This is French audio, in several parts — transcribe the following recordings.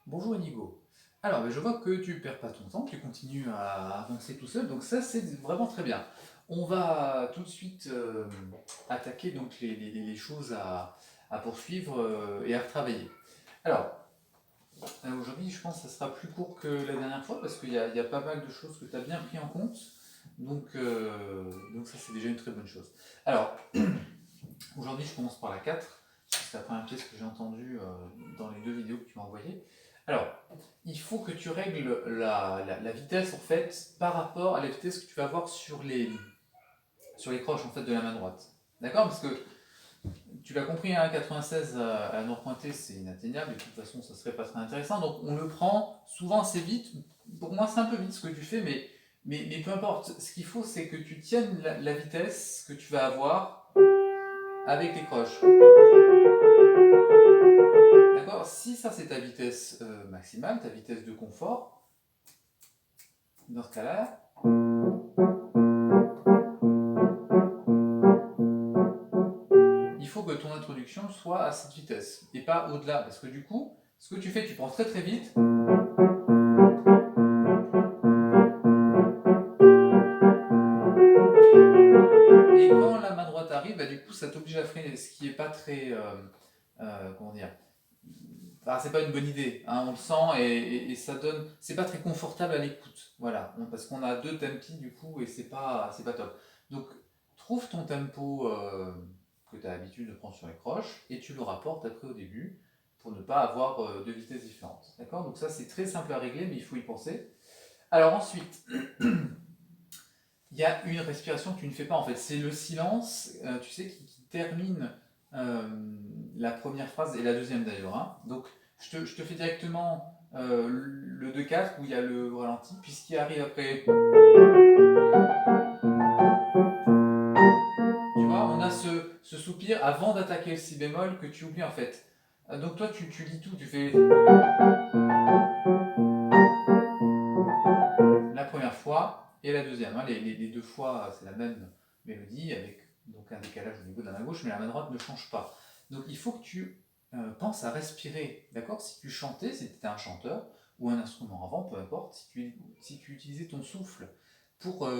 Bonjour Inigo. Alors, je vois que tu perds pas ton temps, tu continues à avancer tout seul, donc ça c'est vraiment très bien. On va tout de suite attaquer donc les choses à poursuivre et à retravailler. Alors, aujourd'hui je pense que ça sera plus court que la dernière fois parce qu'il y a pas mal de choses que tu as bien pris en compte, donc ça c'est déjà une très bonne chose. Alors, aujourd'hui je commence par la 4. C'est la première pièce que j'ai entendue dans les deux vidéos que tu m'as envoyées. Alors, il faut que tu règles la vitesse en fait par rapport à la vitesse que tu vas avoir sur les croches en fait de la main droite. D'accord? Parce que tu l'as compris, hein, 96 à la noire pointée c'est inatteignable et de toute façon ça serait pas très intéressant. Donc on le prend souvent assez vite. Pour moi c'est un peu vite ce que tu fais, mais peu importe. Ce qu'il faut c'est que tu tiennes la vitesse que tu vas avoir avec les croches. D'accord? Si ça c'est ta vitesse maximale, ta vitesse de confort, dans ce cas-là, il faut que ton introduction soit à cette vitesse et pas au-delà. Parce que du coup, ce que tu fais, tu prends très très vite. Et quand la main droite arrive, bah, du coup, ça t'oblige à freiner, ce qui est pas très. Comment dire, enfin, c'est pas une bonne idée, hein, on le sent et ça donne. C'est pas très confortable à l'écoute. Voilà. Parce qu'on a deux tempi du coup et c'est pas top. Donc, trouve ton tempo que tu as l'habitude de prendre sur les croches et tu le rapportes après au début pour ne pas avoir deux vitesses différentes. D'accord? Donc, ça, c'est très simple à régler, mais il faut y penser. Alors, ensuite, il y a une respiration que tu ne fais pas en fait. C'est le silence, tu sais, qui termine euh, la première phrase et la deuxième d'ailleurs, hein. Donc je te fais directement le 2-4 où il y a le ralenti, puis ce qui arrive après. Tu vois, on a ce soupir avant d'attaquer le si bémol que tu oublies en fait. Donc toi tu lis tout, tu fais la première fois et la deuxième, hein. Les deux fois c'est la même mélodie avec donc un décalage au niveau de la main gauche, mais la main droite ne change pas. Donc il faut que tu penses à respirer, d'accord? Si tu chantais, si tu étais un chanteur ou un instrument avant, peu importe, si tu utilisais ton souffle pour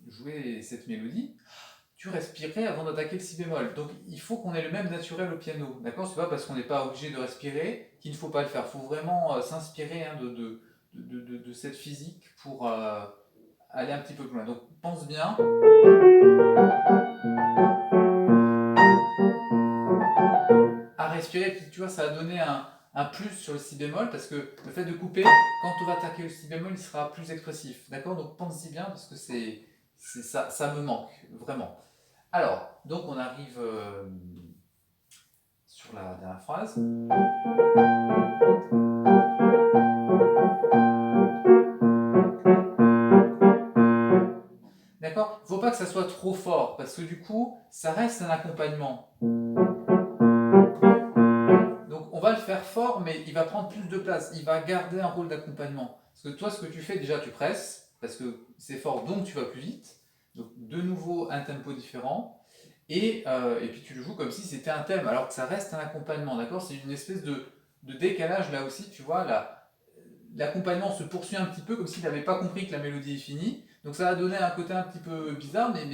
jouer cette mélodie, tu respirais avant d'attaquer le si bémol. Donc il faut qu'on ait le même naturel au piano, d'accord? C'est pas parce qu'on n'est pas obligé de respirer qu'il ne faut pas le faire. Il faut vraiment s'inspirer, hein, de cette physique pour aller un petit peu plus loin. Donc pense bien à respirer, puis tu vois, ça a donné un plus sur le si bémol parce que le fait de couper, quand on va attaquer le si bémol, il sera plus expressif. D'accord? Donc pense-y bien parce que c'est ça, ça me manque vraiment. Alors, donc on arrive sur la dernière phrase. D'accord? Faut pas que ça soit trop fort parce que du coup, ça reste un accompagnement. Donc on va le faire fort, mais il va prendre plus de place. Il va garder un rôle d'accompagnement. Parce que toi, ce que tu fais, déjà, tu presses, parce que c'est fort, donc tu vas plus vite. Donc de nouveau, un tempo différent. Et puis tu le joues comme si c'était un thème, alors que ça reste un accompagnement, d'accord? C'est une espèce de décalage là aussi, tu vois, l'accompagnement se poursuit un petit peu comme s'il n'avait pas compris que la mélodie est finie. Donc ça a donné un côté un petit peu bizarre, mais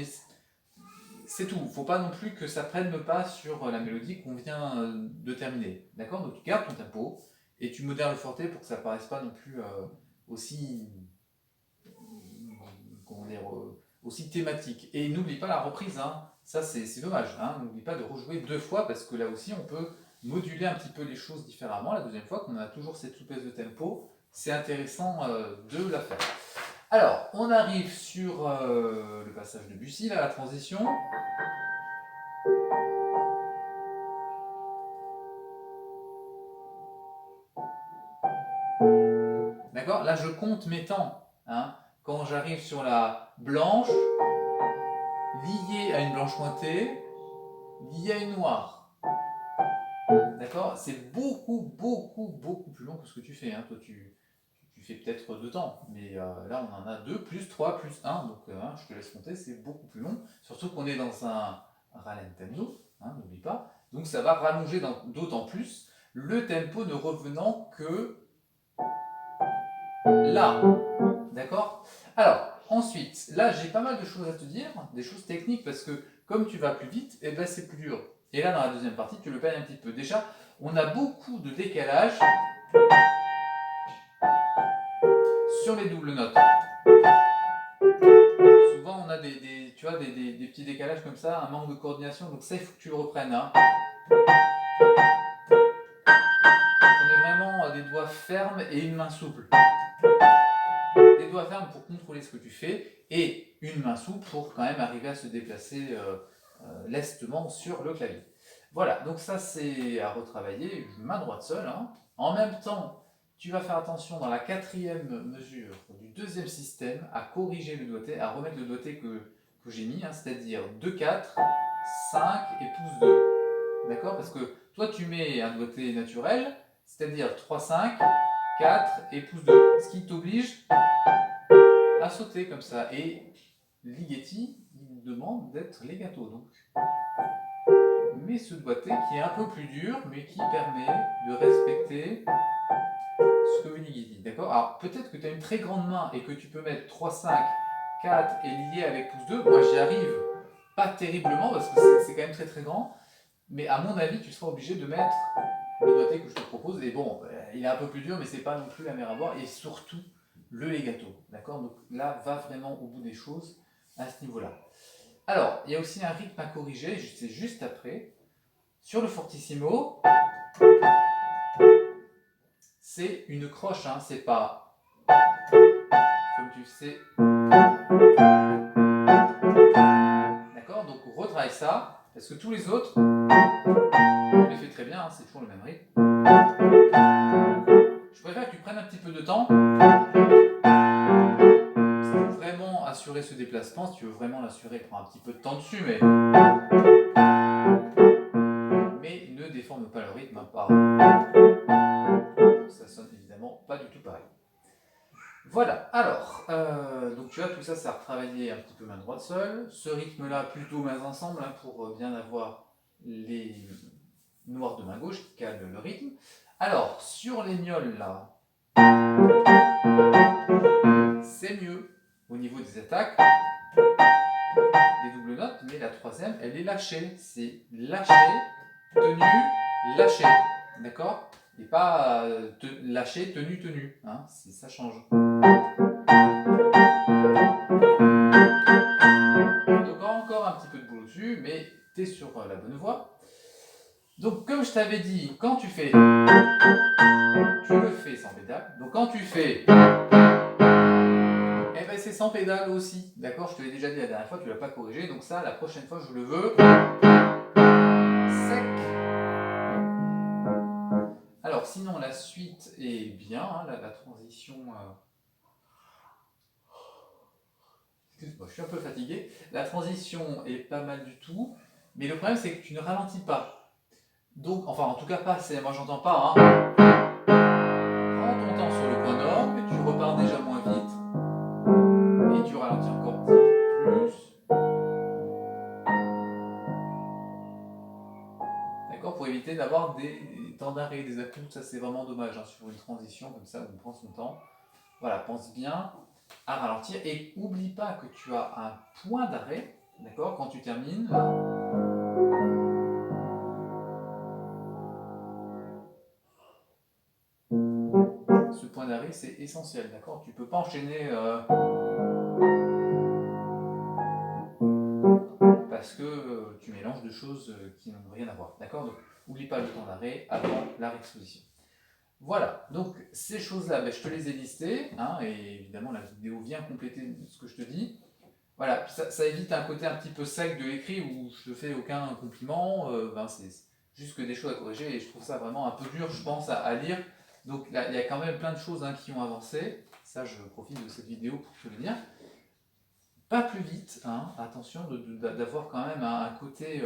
c'est tout. Faut pas non plus que ça prenne le pas sur la mélodie qu'on vient de terminer. D'accord? Donc tu gardes ton tempo et tu modères le forte pour que ça paraisse pas non plus aussi, comment dire, aussi thématique. Et n'oublie pas la reprise, hein. Ça c'est dommage, hein. N'oublie pas de rejouer deux fois parce que là aussi on peut moduler un petit peu les choses différemment. La deuxième fois qu'on a toujours cette souplesse de tempo, c'est intéressant de la faire. Alors, on arrive sur le passage de Bussy, là, la transition. D'accord? Là, je compte mes temps, hein. Quand j'arrive sur la blanche, liée à une blanche pointée, liée à une noire. D'accord? C'est beaucoup, beaucoup, beaucoup plus long que ce que tu fais, hein. Toi, tu fais peut-être deux temps, mais là, on en a deux, plus trois, plus un. Donc, hein, je te laisse compter, c'est beaucoup plus long. Surtout qu'on est dans un ralentendo, hein, n'oublie pas. Donc, ça va rallonger d'autant plus. le tempo ne revenant que là. D'accord? Alors, ensuite, là j'ai pas mal de choses à te dire, des choses techniques, parce que comme tu vas plus vite, eh ben, c'est plus dur. Et là, dans la deuxième partie, tu le payes un petit peu. Déjà, on a beaucoup de décalage sur les doubles notes. Souvent, on a tu vois, des petits décalages comme ça, un manque de coordination, donc ça, il faut que tu le reprennes. Hein. On est vraiment des doigts fermes et une main souple. Des doigts fermes pour contrôler ce que tu fais et une main souple pour quand même arriver à se déplacer lestement sur le clavier. Voilà, donc ça c'est à retravailler, main droite seule. Hein. En même temps, tu vas faire attention dans la quatrième mesure du deuxième système à corriger le doigté, à remettre le doigté que j'ai mis, hein, c'est-à-dire 2, 4, 5 et pouce 2. D'accord? Parce que toi tu mets un doigté naturel, c'est-à-dire 3, 5, 4 et pouce 2, ce qui t'oblige à sauter comme ça. Et Ligeti, il demande d'être legato. Donc, mets ce doigté qui est un peu plus dur, mais qui permet de respecter ce que veut Ligeti. D'accord? Alors, peut-être que tu as une très grande main et que tu peux mettre 3, 5, 4 et lier avec pouce 2. Moi, j'y arrive pas terriblement parce que c'est quand même très très grand. Mais à mon avis, tu seras obligé de mettre le doigté que je te propose. Et bon, il est un peu plus dur, mais c'est pas non plus la mer à boire. Et surtout, le legato. D'accord? Donc là, va vraiment au bout des choses à ce niveau-là. Alors, il y a aussi un rythme à corriger, c'est juste après. Sur le fortissimo, c'est une croche, hein, c'est pas comme tu sais. D'accord? Donc retravaille ça, parce que tous les autres, tu les fais très bien, hein, c'est toujours le même rythme. Je préfère que tu prennes un petit peu de temps pour vraiment assurer ce déplacement. Si tu veux vraiment l'assurer, prends un petit peu de temps dessus, mais ne déforme pas le rythme, hein, par... Ça sonne évidemment pas du tout pareil. Voilà, alors, donc tu vois, tout ça, ça a retravaillé un petit peu main droite seule. Ce rythme-là, plutôt mains ensemble, hein, pour bien avoir les noirs de main gauche qui calent le rythme. Alors, sur les mioles, là, c'est mieux au niveau des attaques, des doubles notes, mais la troisième, elle est lâchée. C'est lâché, tenu, lâché. D'accord? Et pas lâché, tenu, tenu. Hein, ça change. Donc encore un petit peu de boulot dessus, mais tu es sur la bonne voie. Donc comme je t'avais dit, quand tu fais, tu le fais sans pédale. Donc quand tu fais, eh ben c'est sans pédale aussi. D'accord? Je te l'ai déjà dit la dernière fois, tu ne l'as pas corrigé. Donc ça, la prochaine fois, je le veux sec. Alors sinon, la suite est bien. Hein, la transition... Excuse-moi, je suis un peu fatigué. La transition est pas mal du tout. Mais le problème, c'est que tu ne ralentis pas. Donc, enfin, en tout cas, pas assez. Moi, j'entends pas. Hein. Prends ton temps sur le point d'orgue, tu repars déjà moins vite. Et tu ralentis encore un petit peu plus. D'accord? Pour éviter d'avoir des temps d'arrêt, des à-coups. Ça, c'est vraiment dommage, hein, sur une transition comme ça où on prend son temps. Voilà, pense bien à ralentir. Et n'oublie pas que tu as un point d'arrêt. D'accord? Quand tu termines, là. Ce point d'arrêt, c'est essentiel, d'accord? Tu ne peux pas enchaîner parce que tu mélanges deux choses qui n'ont rien à voir, d'accord? Donc, n'oublie pas le temps d'arrêt avant la réexposition. Voilà, donc ces choses-là, ben, je te les ai listées, hein, et évidemment la vidéo vient compléter ce que je te dis. Voilà, ça évite un côté un petit peu sec de l'écrit où je te fais aucun compliment, ben, c'est juste que des choses à corriger, et je trouve ça vraiment un peu dur, je pense, à lire. Donc là, il y a quand même plein de choses, hein, qui ont avancé. Ça, je profite de cette vidéo pour te le dire. Pas plus vite, hein, attention d'avoir quand même un côté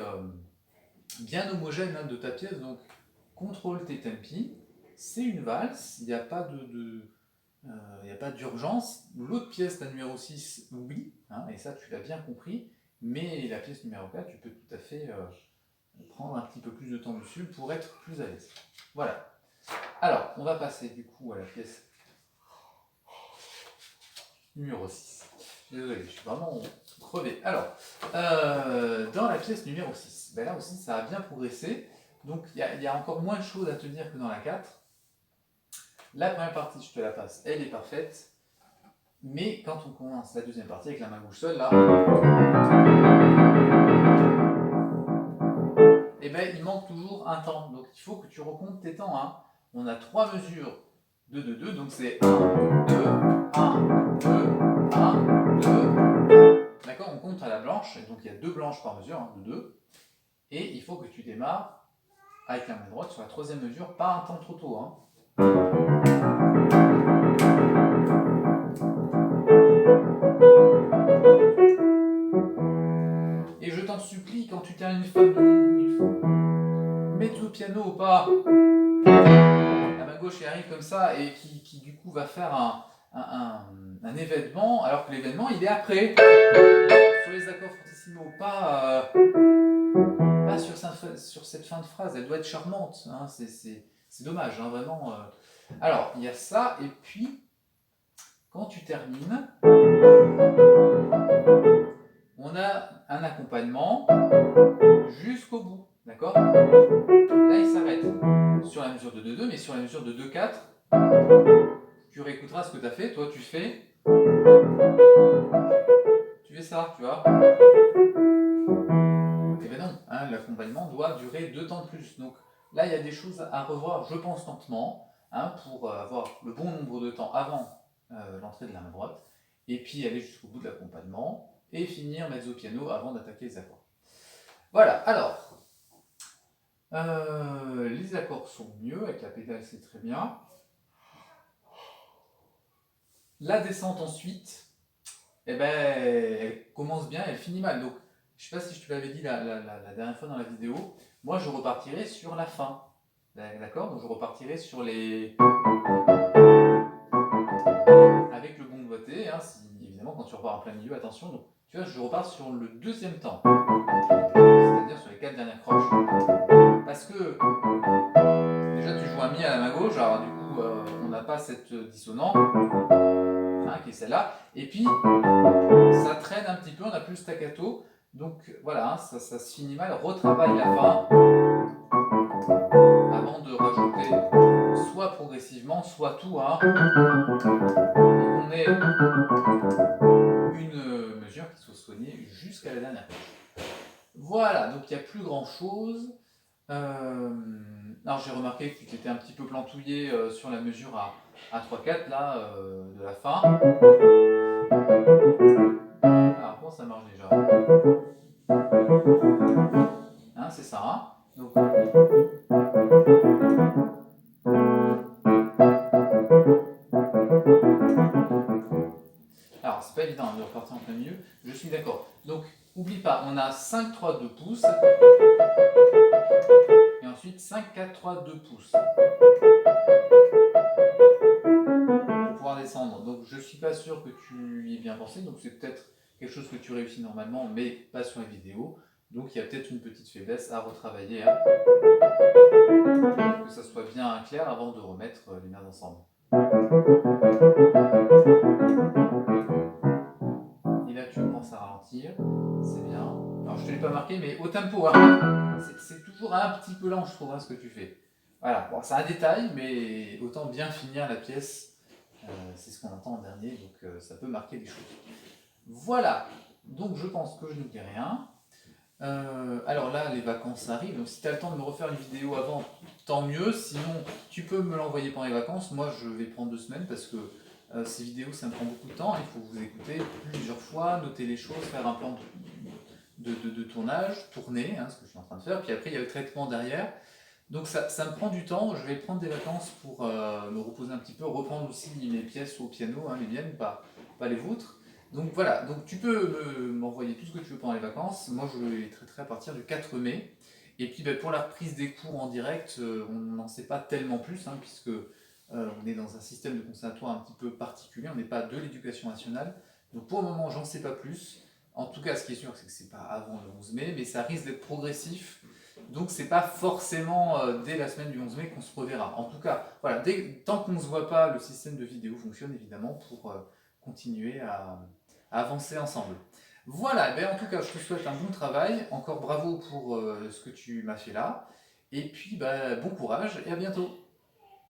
bien homogène, hein, de ta pièce. Donc, contrôle tes tempi. C'est une valse, il n'y a pas d'urgence. L'autre pièce, la numéro 6, oui, hein, et ça tu l'as bien compris. Mais la pièce numéro 4, tu peux tout à fait prendre un petit peu plus de temps dessus pour être plus à l'aise. Voilà. Alors, on va passer du coup à la pièce numéro 6. Désolé, je suis vraiment crevé. Alors, dans la pièce numéro 6, ben là aussi ça a bien progressé. Donc il y a encore moins de choses à te dire que dans la 4. La première partie, je te la passe, elle est parfaite. Mais quand on commence la deuxième partie avec la main gauche seule, là, eh ben, il manque toujours un temps. Donc il faut que tu recomptes tes temps. Hein. On a 3 mesures de 2-2, donc c'est 1, 2, 1, 2, 1, 2. D'accord, on compte à la blanche, et donc il y a 2 blanches par mesure, hein, de 2. Et il faut que tu démarres avec la main droite sur la troisième mesure, pas un temps trop tôt. Hein. Et je t'en supplie, quand tu termines une fois, mets-toi au piano ou pas. La main gauche qui arrive comme ça et qui du coup va faire un événement, alors que l'événement il est après. Sur les accords fortissimo, pas sur cette fin de phrase, elle doit être charmante. Hein, c'est dommage, hein, vraiment. Alors, il y a ça, et puis, quand tu termines, on a un accompagnement jusqu'au bout, d'accord? Là, il s'arrête sur la mesure de 2-2, mais sur la mesure de 2-4, tu réécouteras ce que tu as fait. Toi, tu fais ça, tu vois? Eh bien non, hein, l'accompagnement doit durer 2 temps de plus. Donc là, il y a des choses à revoir, je pense, lentement, hein, pour avoir le bon nombre de temps avant l'entrée de la main droite, et puis aller jusqu'au bout de l'accompagnement, et finir mezzo piano avant d'attaquer les accords. Voilà, alors, les accords sont mieux, avec la pédale c'est très bien. La descente ensuite, eh ben, elle commence bien, elle finit mal. Donc, je ne sais pas si je te l'avais dit la dernière fois dans la vidéo, moi je repartirai sur la fin. D'accord? Donc je repartirai sur les. Avec le bon doigté, hein, si, évidemment quand tu repars en plein milieu, attention. Donc, tu vois, je repars sur le deuxième temps, c'est-à-dire sur les 4 dernières croches. Parce que déjà tu joues un mi à la main gauche, alors du coup on n'a pas cette dissonance, hein, qui est celle-là. Et puis ça traîne un petit peu, on n'a plus le staccato. Donc voilà, hein, ça se finit mal. Retravaille la fin avant de rajouter soit progressivement, soit tout. Hein. Et qu'on ait une mesure qui soit soignée jusqu'à la dernière page. Voilà, donc il n'y a plus grand chose. Alors j'ai remarqué que tu étais un petit peu plantouillé sur la mesure à 3-4 là, de la fin. Alors comment ça marche déjà? Hein, c'est ça. Hein, donc, alors c'est pas évident de repartir en plein milieu, je suis d'accord. Donc oublie pas, on a 5-3-2 pouces, et ensuite 5-4-3-2 pouces. Pour pouvoir descendre. Donc je suis pas sûr que tu y aies bien pensé, donc c'est peut-être quelque chose que tu réussis normalement, mais pas sur les vidéos. Donc il y a peut-être une petite faiblesse à retravailler, hein, que ça soit bien clair avant de remettre les mains ensemble. Et là tu commences à ralentir, c'est bien. Alors je te l'ai pas marqué, mais au tempo, hein. C'est toujours un petit peu lent, je trouve, hein, ce que tu fais. Voilà, bon, c'est un détail, mais autant bien finir la pièce, c'est ce qu'on entend en dernier, donc ça peut marquer des choses. Voilà, donc je pense que je n'oublie rien. Alors là, les vacances arrivent, donc si tu as le temps de me refaire une vidéo avant, tant mieux. Sinon, tu peux me l'envoyer pendant les vacances. Moi, je vais prendre 2 semaines parce que ces vidéos, ça me prend beaucoup de temps. Il faut vous écouter plusieurs fois, noter les choses, faire un plan de tournage, tourner, hein, ce que je suis en train de faire. Puis après, il y a le traitement derrière. Donc ça me prend du temps. Je vais prendre des vacances pour me reposer un petit peu, reprendre aussi mes pièces au piano, hein, les miennes, pas les vôtres. Donc voilà, donc tu peux m'envoyer tout ce que tu veux pendant les vacances. Moi, je les traiterai à partir du 4 mai. Et puis pour la reprise des cours en direct, on n'en sait pas tellement plus, hein, puisque on est dans un système de conservatoire un petit peu particulier. On n'est pas de l'éducation nationale. Donc pour le moment, j'en sais pas plus. En tout cas, ce qui est sûr, c'est que c'est pas avant le 11 mai, mais ça risque d'être progressif. Donc c'est pas forcément dès la semaine du 11 mai qu'on se reverra. En tout cas, voilà, tant qu'on ne se voit pas, le système de vidéo fonctionne évidemment pour continuer à avancer ensemble. Voilà, en tout cas, je te souhaite un bon travail. Encore bravo pour ce que tu m'as fait là. Et puis, bon courage et à bientôt.